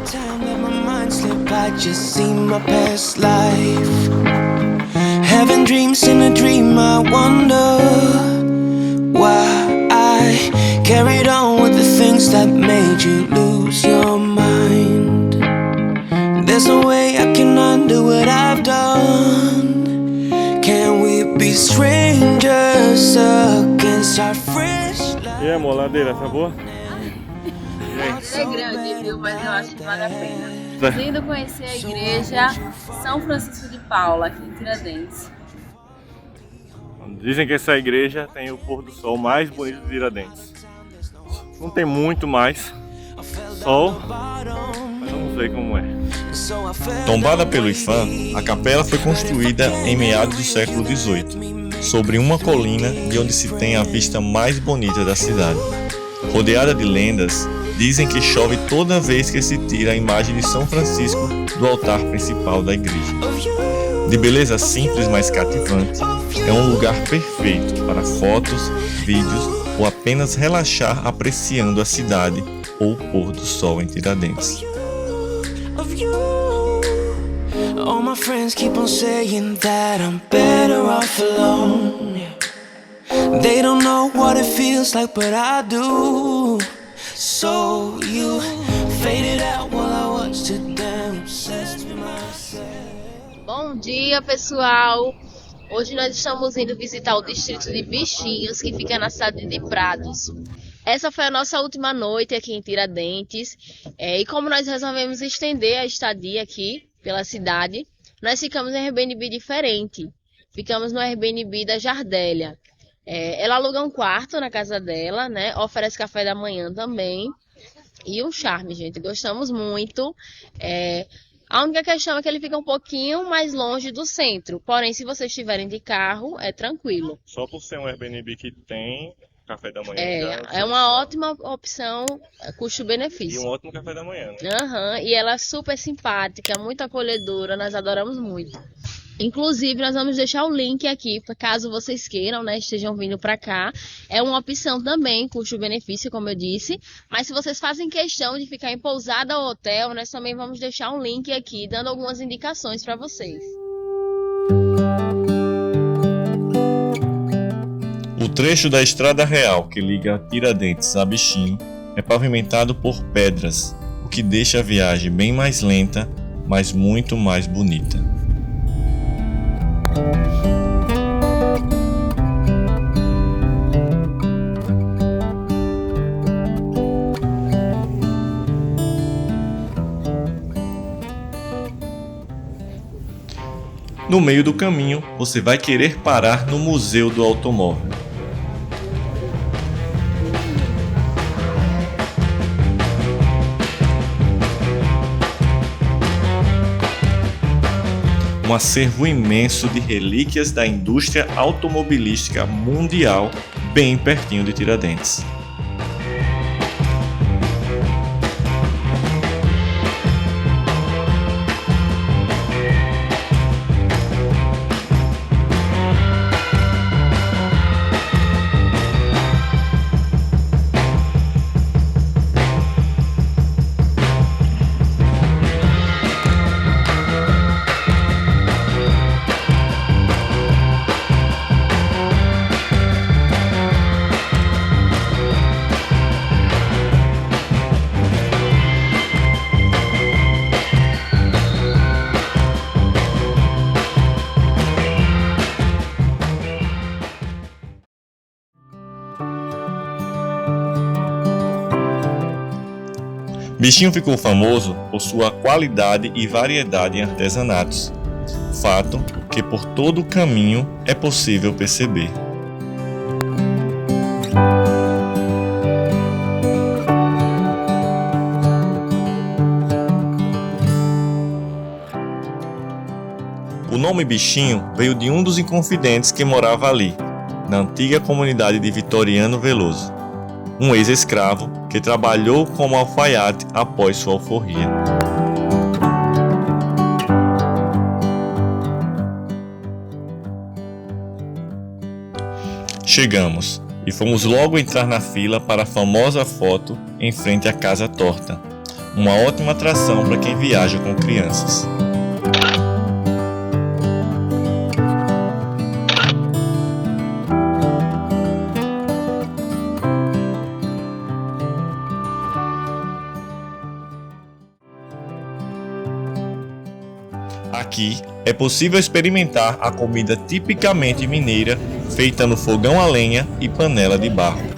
time let my mind slip, I just see my past life. Having dreams in a dream, I wonder why I carried on with the things that made you lose your mind. There's no way I can undo what I've done. Can we be strangers again, start fresh? E aí, amor, ladeira, tá boa? É grande, viu? Mas eu acho que vale a pena. Indo conhecer a igreja São Francisco de Paula, aqui em Tiradentes. Dizem que essa igreja tem o pôr do sol mais bonito de Tiradentes. Não tem muito mais sol, mas vamos ver como é. Tombada pelo IPHAN, a capela foi construída em meados do século XVIII, sobre uma colina de onde se tem a vista mais bonita da cidade. Rodeada de lendas, dizem que chove toda vez que se tira a imagem de São Francisco do altar principal da igreja. De beleza simples, mas cativante, é um lugar perfeito para fotos, vídeos ou apenas relaxar apreciando a cidade ou o pôr do sol em Tiradentes. All my friends keep on saying that I'm better off alone. They don't know what it feels like, but I do. So you faded out while I watched it down, obsessed with myself. Bom dia, pessoal! Hoje nós estamos indo visitar o distrito de Bichinhos, que fica na cidade de Prados. Essa foi a nossa última noite aqui em Tiradentes. E como nós resolvemos estender a estadia aqui pela cidade, nós ficamos em um Airbnb diferente. Ficamos no Airbnb da Jardélia. Ela aluga um quarto na casa dela, né? Oferece café da manhã também. E um charme, gente. Gostamos muito. A única questão é que ele fica um pouquinho mais longe do centro. Porém, se vocês estiverem de carro, é tranquilo. Só por ser um Airbnb que tem café da manhã. É uma ótima opção, custo-benefício. E um ótimo café da manhã, né? E ela é super simpática, muito acolhedora, nós adoramos muito. Inclusive, nós vamos deixar o link aqui, caso vocês queiram, né, estejam vindo para cá. É uma opção também, custo-benefício, como eu disse. Mas se vocês fazem questão de ficar em pousada ou hotel, nós também vamos deixar um link aqui, dando algumas indicações para vocês. O trecho da Estrada Real que liga Tiradentes a Bichinho é pavimentado por pedras, o que deixa a viagem bem mais lenta, mas muito mais bonita. No meio do caminho, você vai querer parar no Museu do Automóvel. Um acervo imenso de relíquias da indústria automobilística mundial, bem pertinho de Tiradentes. Bichinho ficou famoso por sua qualidade e variedade em artesanatos, fato que por todo o caminho é possível perceber. O nome Bichinho veio de um dos inconfidentes que morava ali, na antiga comunidade de Vitoriano Veloso, um ex-escravo que trabalhou como alfaiate após sua alforria. Chegamos e fomos logo entrar na fila para a famosa foto em frente à Casa Torta, uma ótima atração para quem viaja com crianças. Aqui é possível experimentar a comida tipicamente mineira, feita no fogão a lenha e panela de barro.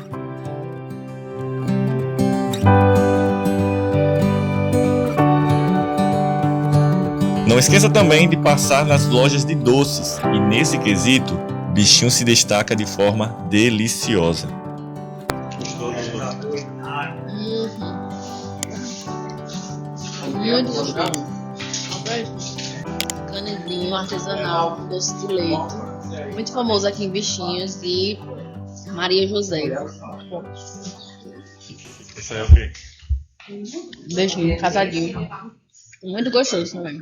Não esqueça também de passar nas lojas de doces, e nesse quesito, Bichinho se destaca de forma deliciosa. Muito gostoso. Canezinho artesanal, doce de leite. Muito famoso aqui em Bichinhos, de Maria José. Esse aí é o quê? Beijinho, casadinho. Muito gostoso também.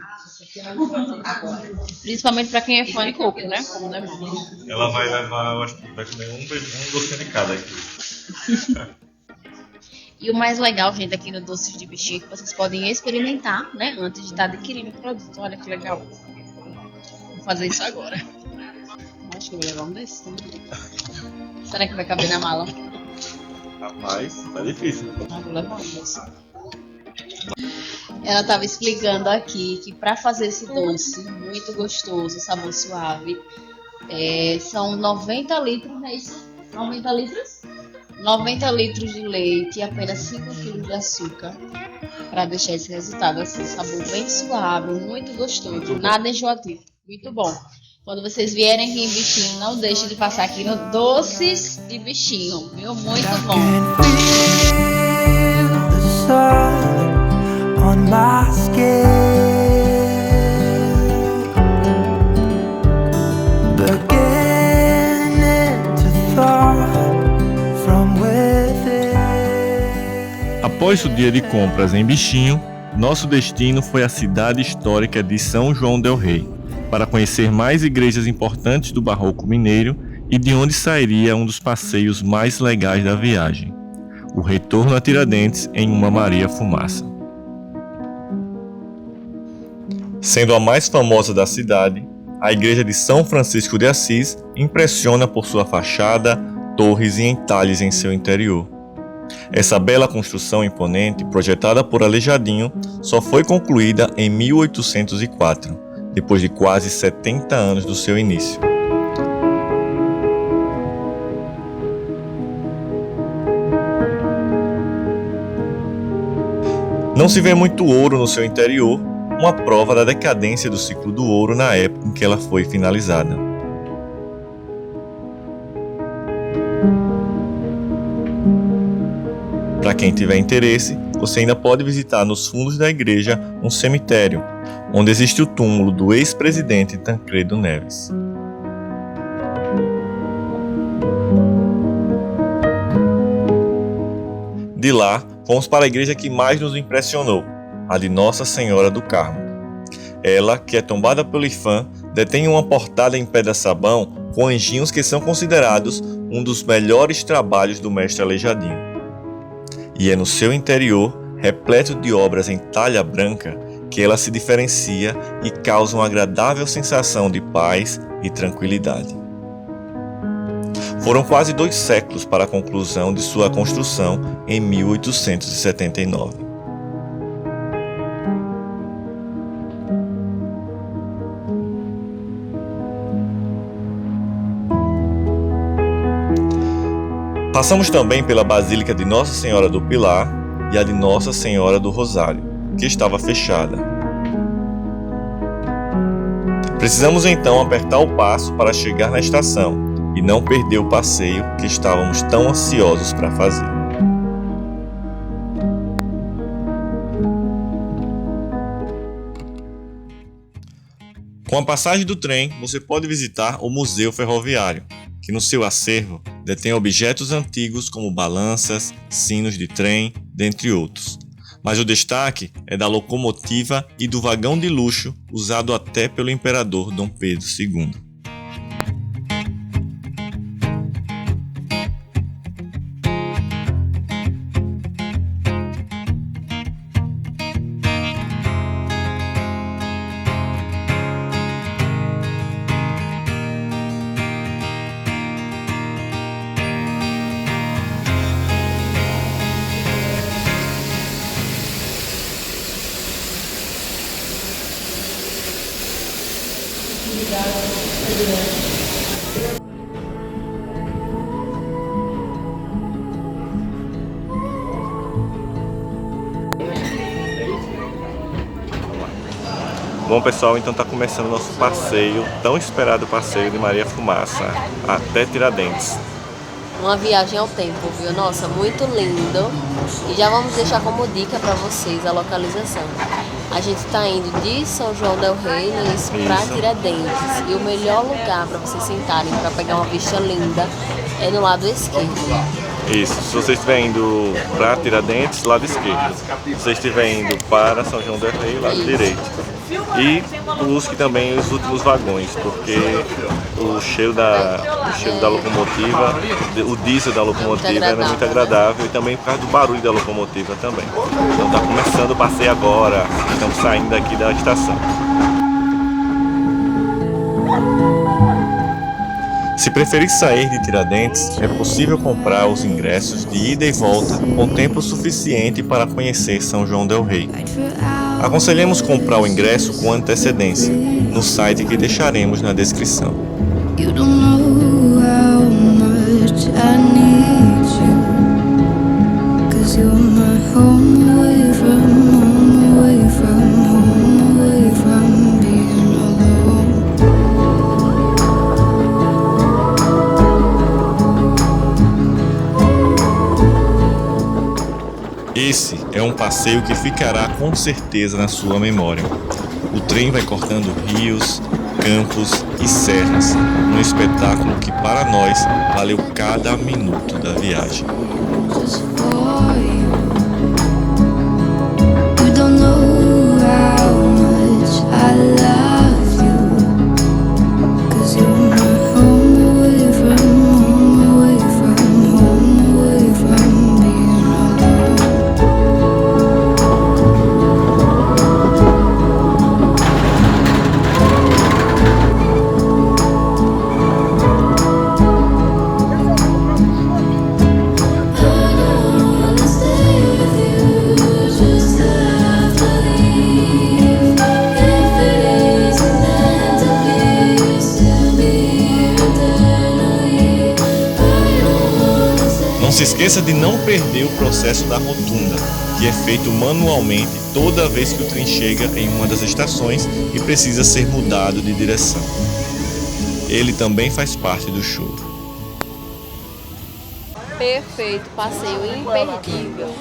Principalmente pra quem é fã de coco, né? Como não é mal. Ela vai levar, eu acho que vai comer um docinho de cada aqui. E o mais legal, gente, aqui no Doces de Bichinho, é que vocês podem experimentar, né? Antes de estar adquirindo o produto. Olha que legal. Vou fazer isso agora. Acho que eu vou levar um desses. Será que vai caber na mala? Rapaz, tá difícil. Vou levar um desses. Ela estava explicando aqui que para fazer esse doce muito gostoso, sabor suave, são 90 litros, não é isso? 90 litros? 90 litros de leite e apenas 5 kg de açúcar para deixar esse resultado, assim, sabor bem suave, muito gostoso, nada enjoativo, muito bom. Quando vocês vierem aqui em Bichinho, não deixem de passar aqui no Doces de Bichinho, viu? Muito bom. On my skin, beginning to thaw from within. Após o dia de compras em Bichinho, nosso destino foi a cidade histórica de São João del Rei, para conhecer mais igrejas importantes do Barroco Mineiro e de onde sairia um dos passeios mais legais da viagem, o retorno a Tiradentes em uma Maria Fumaça. Sendo a mais famosa da cidade, a igreja de São Francisco de Assis impressiona por sua fachada, torres e entalhes em seu interior. Essa bela construção imponente, projetada por Aleijadinho, só foi concluída em 1804, depois de quase 70 anos do seu início. Não se vê muito ouro no seu interior, uma prova da decadência do ciclo do ouro na época em que ela foi finalizada. Para quem tiver interesse, você ainda pode visitar nos fundos da igreja um cemitério, onde existe o túmulo do ex-presidente Tancredo Neves. De lá, fomos para a igreja que mais nos impressionou, a de Nossa Senhora do Carmo. Ela, que é tombada pelo IPHAN, detém uma portada em pedra-sabão com anjinhos que são considerados um dos melhores trabalhos do mestre Aleijadinho. E é no seu interior, repleto de obras em talha branca, que ela se diferencia e causa uma agradável sensação de paz e tranquilidade. Foram quase 2 séculos para a conclusão de sua construção em 1879. Passamos também pela Basílica de Nossa Senhora do Pilar e a de Nossa Senhora do Rosário, que estava fechada. Precisamos então apertar o passo para chegar na estação e não perder o passeio que estávamos tão ansiosos para fazer. Com a passagem do trem, você pode visitar o Museu Ferroviário, que no seu acervo detém objetos antigos como balanças, sinos de trem, dentre outros. Mas o destaque é da locomotiva e do vagão de luxo usado até pelo imperador Dom Pedro II. Bom pessoal, então tá começando o nosso passeio, tão esperado passeio de Maria Fumaça, até Tiradentes. Uma viagem ao tempo, viu? Nossa, muito lindo. E já vamos deixar como dica para vocês a localização. A gente está indo de São João del Rei para Tiradentes. E o melhor lugar para vocês sentarem para pegar uma vista linda é no lado esquerdo. Isso, se você estiver indo para Tiradentes, lado esquerdo. Se você estiver indo para São João del Rei, lado direito. E busque também os últimos vagões, porque o cheiro da locomotiva, o diesel da locomotiva é muito agradável, e também por causa do barulho da locomotiva também. Então tá começando o passeio agora, estamos saindo daqui da estação. Se preferir sair de Tiradentes, é possível comprar os ingressos de ida e volta com tempo suficiente para conhecer São João del Rei. Aconselhamos comprar o ingresso com antecedência, no site que deixaremos na descrição. Esse é um passeio que ficará com certeza na sua memória. O trem vai cortando rios, campos e serras, num espetáculo que para nós valeu cada minuto da viagem. Não se esqueça de não perder o processo da rotunda, que é feito manualmente toda vez que o trem chega em uma das estações e precisa ser mudado de direção. Ele também faz parte do show. Perfeito, passeio imperdível.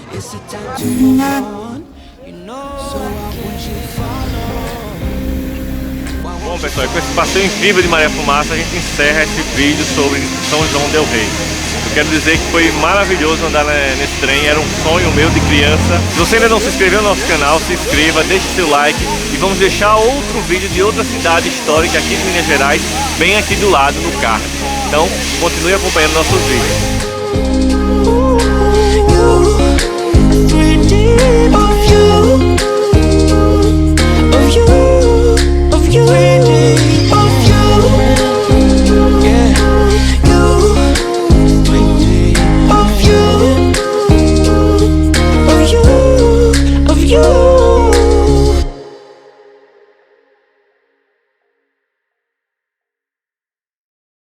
Bom pessoal, com esse passeio incrível de Maria Fumaça, a gente encerra esse vídeo sobre São João del Rei. Eu quero dizer que foi maravilhoso andar nesse trem, era um sonho meu de criança. Se você ainda não se inscreveu no nosso canal, se inscreva, deixe seu like e vamos deixar outro vídeo de outra cidade histórica aqui de Minas Gerais, bem aqui do lado, no card. Então, continue acompanhando nossos vídeos.